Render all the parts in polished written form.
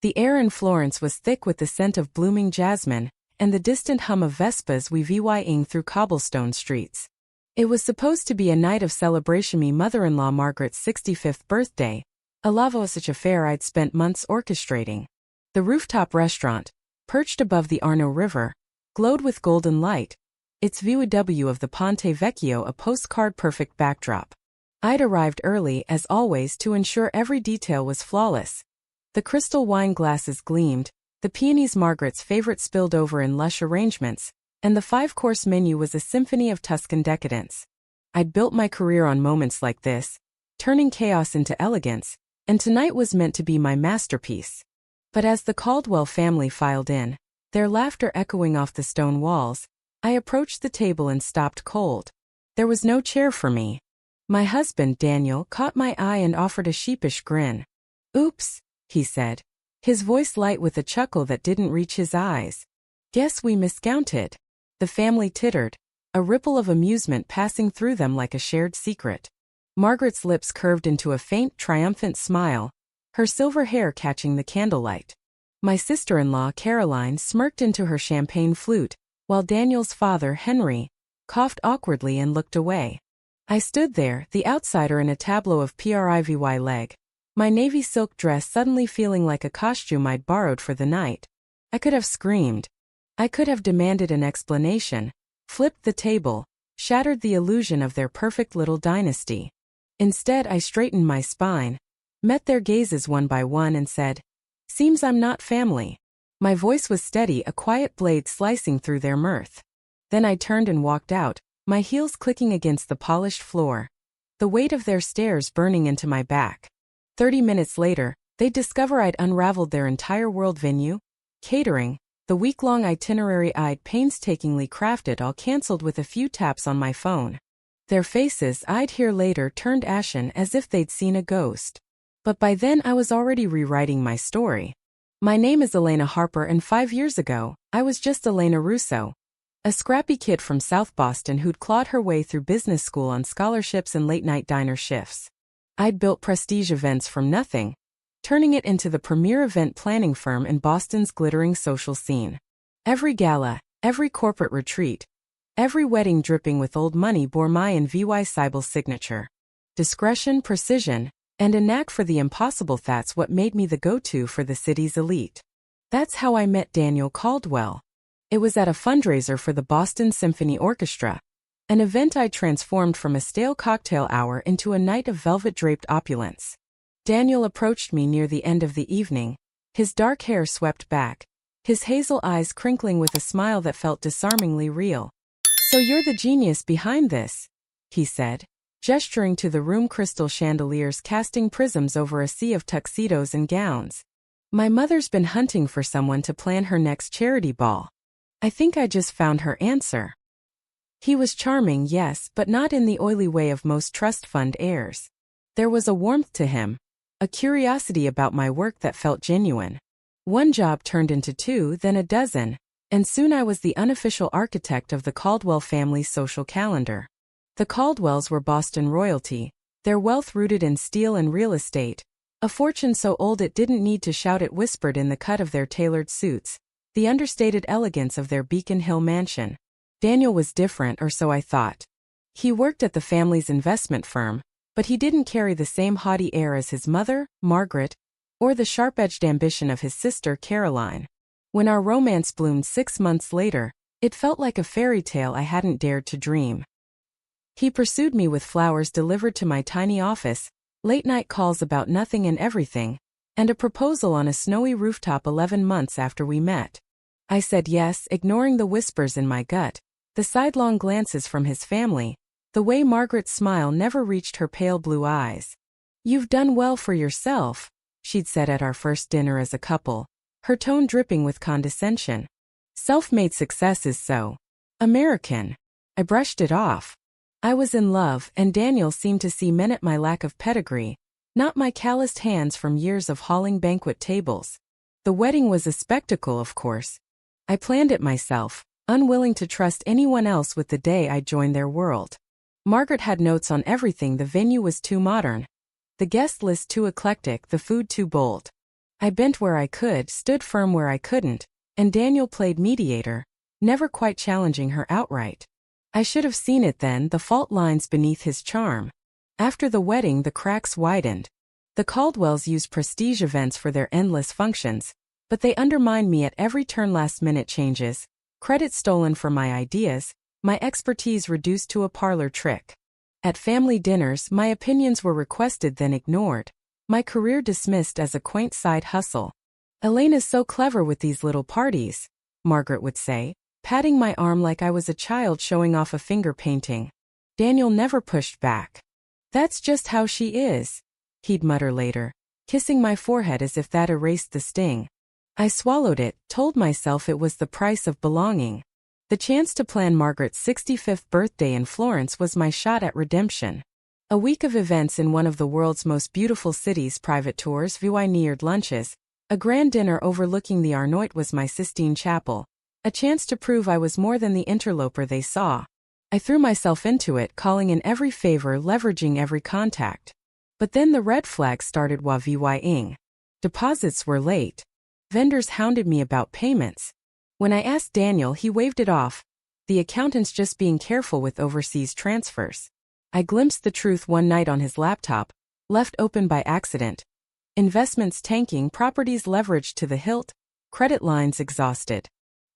The air in Florence was thick with the scent of blooming jasmine, and the distant hum of Vespas weaving through cobblestone streets. It was supposed to be a night of celebration. Me mother-in-law Margaret's 65th birthday, a lavish affair I'd spent months orchestrating. The rooftop restaurant, perched above the Arno River, glowed with golden light, its view of the Ponte Vecchio a postcard-perfect backdrop. I'd arrived early, as always, to ensure every detail was flawless. The crystal wine glasses gleamed, the peonies Margaret's favorite spilled over in lush arrangements, and the five-course menu was a symphony of Tuscan decadence. I'd built my career on moments like this, turning chaos into elegance, and tonight was meant to be my masterpiece. But as the Caldwell family filed in, their laughter echoing off the stone walls, I approached the table and stopped cold. There was no chair for me. My husband, Daniel, caught my eye and offered a sheepish grin. "Oops," he said, his voice light with a chuckle that didn't reach his eyes. "Guess we miscounted." The family tittered, a ripple of amusement passing through them like a shared secret. Margaret's lips curved into a faint, triumphant smile, her silver hair catching the candlelight. My sister-in-law, Caroline, smirked into her champagne flute, while Daniel's father, Henry, coughed awkwardly and looked away. I stood there, the outsider in a tableau of privy leg, my navy silk dress suddenly feeling like a costume I'd borrowed for the night. I could have screamed. I could have demanded an explanation, flipped the table, shattered the illusion of their perfect little dynasty. Instead, I straightened my spine, met their gazes one by one and said, "Seems I'm not family." My voice was steady, a quiet blade slicing through their mirth. Then I turned and walked out, my heels clicking against the polished floor, the weight of their stares burning into my back. 30 minutes later, they'd discover I'd unraveled their entire world: venue, catering, the week-long itinerary I'd painstakingly crafted, all cancelled with a few taps on my phone. Their faces, I'd hear later, turned ashen as if they'd seen a ghost. But by then I was already rewriting my story. My name is Elena Harper, and 5 years ago, I was just Elena Russo, a scrappy kid from South Boston who'd clawed her way through business school on scholarships and late-night diner shifts. I'd built prestige events from nothing, turning it into the premier event planning firm in Boston's glittering social scene. Every gala, every corporate retreat, every wedding dripping with old money bore my and VY Seibel's signature. Discretion, precision, and a knack for the impossible, that's what made me the go-to for the city's elite. That's how I met Daniel Caldwell. It was at a fundraiser for the Boston Symphony Orchestra, an event I transformed from a stale cocktail hour into a night of velvet-draped opulence. Daniel approached me near the end of the evening, his dark hair swept back, his hazel eyes crinkling with a smile that felt disarmingly real. "So you're the genius behind this," he said, gesturing to the room crystal chandeliers casting prisms over a sea of tuxedos and gowns. "My mother's been hunting for someone to plan her next charity ball. I think I just found her answer." He was charming, yes, but not in the oily way of most trust fund heirs. There was a warmth to him, a curiosity about my work that felt genuine. One job turned into 2, then a dozen, and soon I was the unofficial architect of the Caldwell family's social calendar. The Caldwells were Boston royalty, their wealth rooted in steel and real estate, a fortune so old it didn't need to shout it whispered in the cut of their tailored suits, the understated elegance of their Beacon Hill mansion. Daniel was different, or so I thought. He worked at the family's investment firm, but he didn't carry the same haughty air as his mother, Margaret, or the sharp-edged ambition of his sister, Caroline. When our romance bloomed 6 months later, it felt like a fairy tale I hadn't dared to dream. He pursued me with flowers delivered to my tiny office, late-night calls about nothing and everything, and a proposal on a snowy rooftop 11 months after we met. I said yes, ignoring the whispers in my gut, the sidelong glances from his family, the way Margaret's smile never reached her pale blue eyes. "You've done well for yourself," she'd said at our first dinner as a couple, her tone dripping with condescension. "Self-made success is so American." I brushed it off. I was in love, and Daniel seemed to see men at my lack of pedigree, not my calloused hands from years of hauling banquet tables. The wedding was a spectacle, of course. I planned it myself, unwilling to trust anyone else with the day I joined their world. Margaret had notes on everything. The venue was too modern, the guest list too eclectic, the food too bold. I bent where I could, stood firm where I couldn't, and Daniel played mediator, never quite challenging her outright. I should have seen it then, the fault lines beneath his charm. After the wedding, the cracks widened. The Caldwells used prestige events for their endless functions, but they undermined me at every turn. Last-minute changes, credit stolen for my ideas, my expertise reduced to a parlor trick. At family dinners, my opinions were requested then ignored, my career dismissed as a quaint side hustle. "Elena's so clever with these little parties," Margaret would say, patting my arm like I was a child showing off a finger painting. Daniel never pushed back. "That's just how she is," he'd mutter later, kissing my forehead as if that erased the sting. I swallowed it, told myself it was the price of belonging. The chance to plan Margaret's 65th birthday in Florence was my shot at redemption. A week of events in one of the world's most beautiful cities, private tours, VIP lunches, a grand dinner overlooking the Arnoit was my Sistine Chapel, a chance to prove I was more than the interloper they saw. I threw myself into it, calling in every favor, leveraging every contact. But then the red flags started VYing. Deposits were late. Vendors hounded me about payments. When I asked Daniel, he waved it off. The accountant's just being careful with overseas transfers. I glimpsed the truth one night on his laptop, left open by accident. Investments tanking, properties leveraged to the hilt, credit lines exhausted.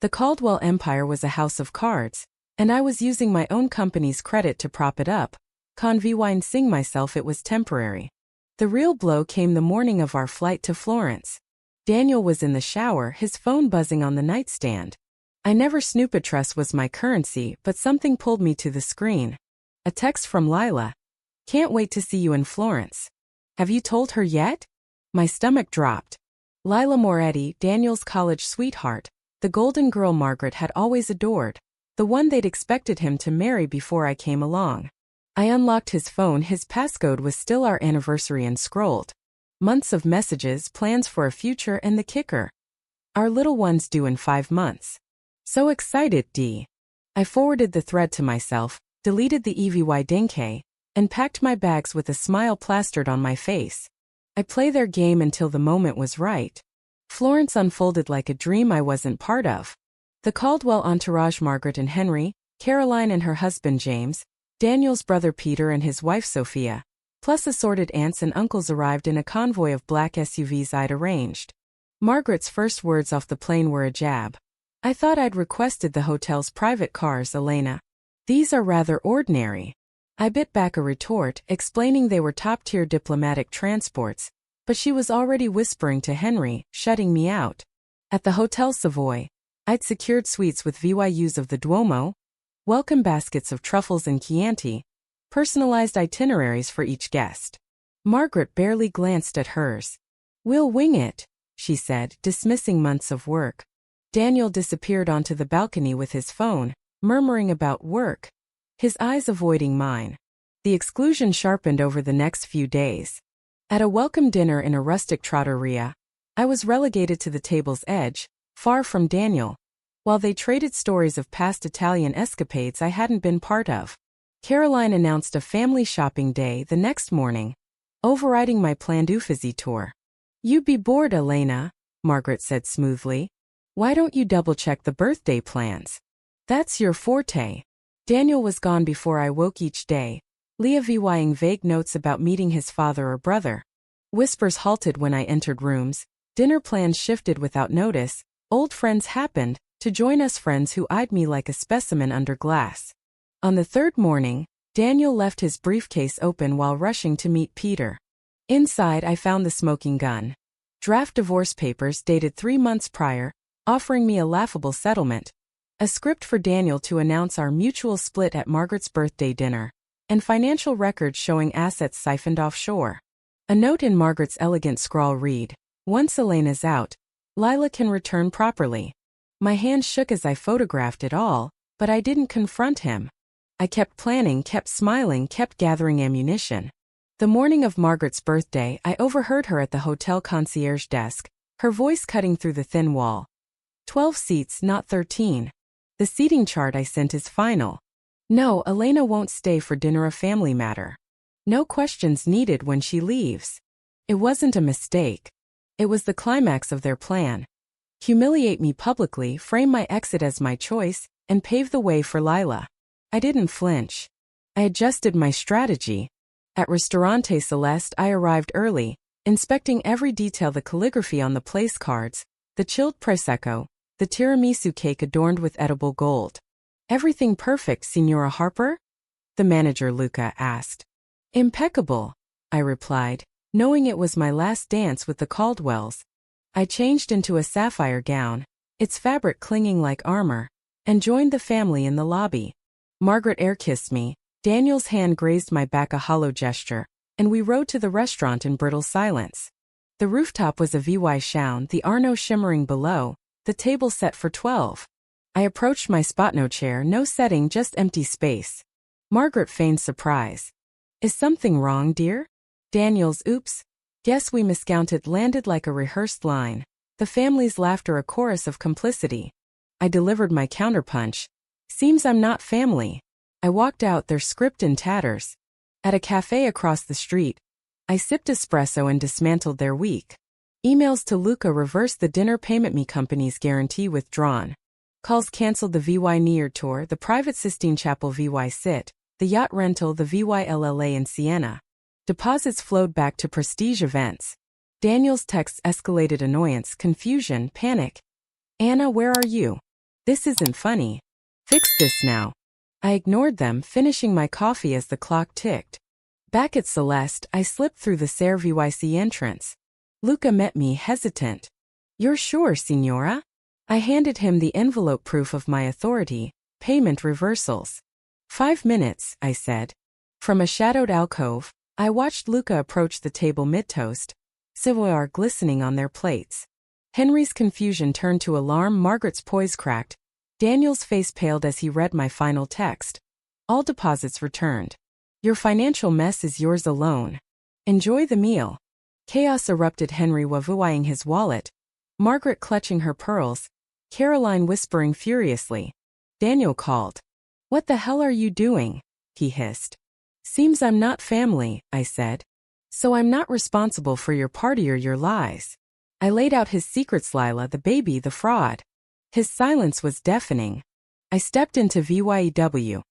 The Caldwell empire was a house of cards, and I was using my own company's credit to prop it up, convincing myself it was temporary. The real blow came the morning of our flight to Florence. Daniel was in the shower, his phone buzzing on the nightstand. I never snooped. Trust was my currency, but something pulled me to the screen. A text from Lila. "Can't wait to see you in Florence. Have you told her yet?" My stomach dropped. Lila Moretti, Daniel's college sweetheart, the golden girl Margaret had always adored, the one they'd expected him to marry before I came along. I unlocked his phone, his passcode was still our anniversary enscrolled. Months of messages, plans for a future, and the kicker. "Our little one's due in 5 months. So excited, D." I forwarded the thread to myself, deleted the EVY dinky, and packed my bags with a smile plastered on my face. I play their game until the moment was right. Florence unfolded like a dream I wasn't part of. The Caldwell entourage, Margaret and Henry, Caroline and her husband James, Daniel's brother Peter and his wife Sophia, plus assorted aunts and uncles arrived in a convoy of black SUVs I'd arranged. Margaret's first words off the plane were a jab. "I thought I'd requested the hotel's private cars, Elena. These are rather ordinary." I bit back a retort, explaining they were top-tier diplomatic transports, but she was already whispering to Henry, shutting me out. At the Hotel Savoy, I'd secured suites with VYUs of the Duomo, welcome baskets of truffles and Chianti, personalized itineraries for each guest. Margaret barely glanced at hers. "We'll wing it," she said, dismissing months of work. Daniel disappeared onto the balcony with his phone, murmuring about work, his eyes avoiding mine. The exclusion sharpened over the next few days. At a welcome dinner in a rustic trattoria, I was relegated to the table's edge, far from Daniel, while they traded stories of past Italian escapades I hadn't been part of. Caroline announced a family shopping day the next morning, overriding my planned Uffizi tour. "You'd be bored, Elena," Margaret said smoothly. "Why don't you double-check the birthday plans? That's your forte." Daniel was gone before I woke each day, Leah VYing vague notes about meeting his father or brother. Whispers halted when I entered rooms, dinner plans shifted without notice, old friends happened to join us, friends who eyed me like a specimen under glass. On the third morning, Daniel left his briefcase open while rushing to meet Peter. Inside I found the smoking gun. Draft divorce papers dated 3 months prior, offering me a laughable settlement. A script for Daniel to announce our mutual split at Margaret's birthday dinner, and financial records showing assets siphoned offshore. A note in Margaret's elegant scrawl read, "Once Elena's out, Lila can return properly." My hand shook as I photographed it all, but I didn't confront him. I kept planning, kept smiling, kept gathering ammunition. The morning of Margaret's birthday, I overheard her at the hotel concierge desk, her voice cutting through the thin wall. 12 seats, not 13. The seating chart I sent is final. No, Elena won't stay for dinner, a family matter. No questions needed when she leaves. It wasn't a mistake. It was the climax of their plan. Humiliate me publicly, frame my exit as my choice, and pave the way for Lila. I didn't flinch. I adjusted my strategy. At Ristorante Celeste I arrived early, inspecting every detail: the calligraphy on the place cards, the chilled prosecco, the tiramisu cake adorned with edible gold. Everything perfect, Signora Harper? The manager Luca asked. Impeccable, I replied, knowing it was my last dance with the Caldwells. I changed into a sapphire gown, its fabric clinging like armor, and joined the family in the lobby. Margaret air-kissed me, Daniel's hand grazed my back, a hollow gesture, and we rode to the restaurant in brittle silence. The rooftop was a VY shown, the Arno shimmering below, the table set for 12. I approached my spot. No chair, no setting, just empty space. Margaret feigned surprise. Is something wrong, dear? Daniel's oops. Guess we miscounted landed like a rehearsed line. The family's laughter a chorus of complicity. I delivered my counterpunch. Seems I'm not family. I walked out, their script in tatters. At a cafe across the street, I sipped espresso and dismantled their week. Emails to Luca reversed the dinner payment. Me company's guarantee withdrawn. Calls cancelled. The VY Near tour, the private Sistine Chapel VY sit, the yacht rental, the VYLLA in Siena. Deposits flowed back to prestige events. Daniel's texts escalated annoyance, confusion, panic. Anna, where are you? This isn't funny. Fix this now. I ignored them, finishing my coffee as the clock ticked. Back at Celeste, I slipped through the Serre VYC entrance. Luca met me, hesitant. You're sure, Signora? I handed him the envelope, proof of my authority, payment reversals. 5 minutes, I said. From a shadowed alcove, I watched Luca approach the table mid-toast, silverware glistening on their plates. Henry's confusion turned to alarm, Margaret's poise cracked. Daniel's face paled as he read my final text. All deposits returned. Your financial mess is yours alone. Enjoy the meal. Chaos erupted, Henry wavooing his wallet, Margaret clutching her pearls, Caroline whispering furiously. Daniel called. What the hell are you doing? He hissed. Seems I'm not family, I said. So I'm not responsible for your party or your lies. I laid out his secrets, Lila, the baby, the fraud. His silence was deafening. I stepped into VYEW.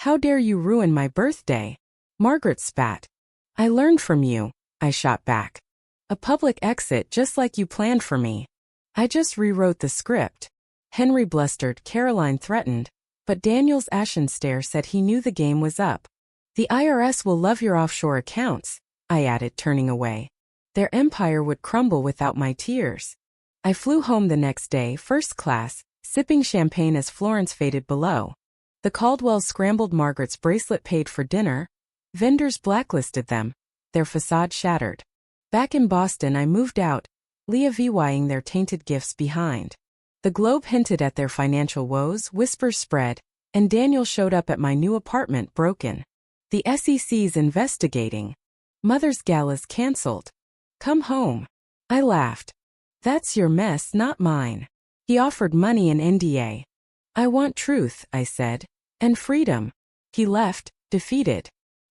How dare you ruin my birthday? Margaret spat. I learned from you, I shot back. A public exit just like you planned for me. I just rewrote the script. Henry blustered, Caroline threatened, but Daniel's ashen stare said he knew the game was up. The IRS will love your offshore accounts, I added, turning away. Their empire would crumble without my tears. I flew home the next day, first class, sipping champagne as Florence faded below. The Caldwells scrambled Margaret's bracelet, paid for dinner. Vendors blacklisted them, their facade shattered. Back in Boston I moved out, Leah VYing their tainted gifts behind. The Globe hinted at their financial woes, whispers spread, and Daniel showed up at my new apartment broken. The SEC's investigating. Mother's Gala's cancelled. Come home. I laughed. That's your mess, not mine. He offered money and NDA. I want truth, I said, and freedom. He left, defeated.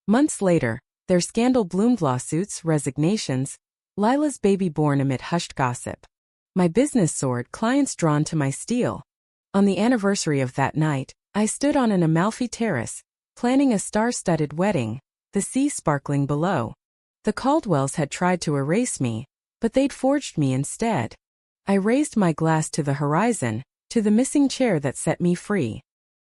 Months later, their scandal bloomed, lawsuits, resignations, Lila's baby born amid hushed gossip. My business soared, clients drawn to my steel. On the anniversary of that night, I stood on an Amalfi terrace, planning a star-studded wedding, the sea sparkling below. The Caldwells had tried to erase me, but they'd forged me instead. I raised my glass to the horizon, to the missing chair that set me free.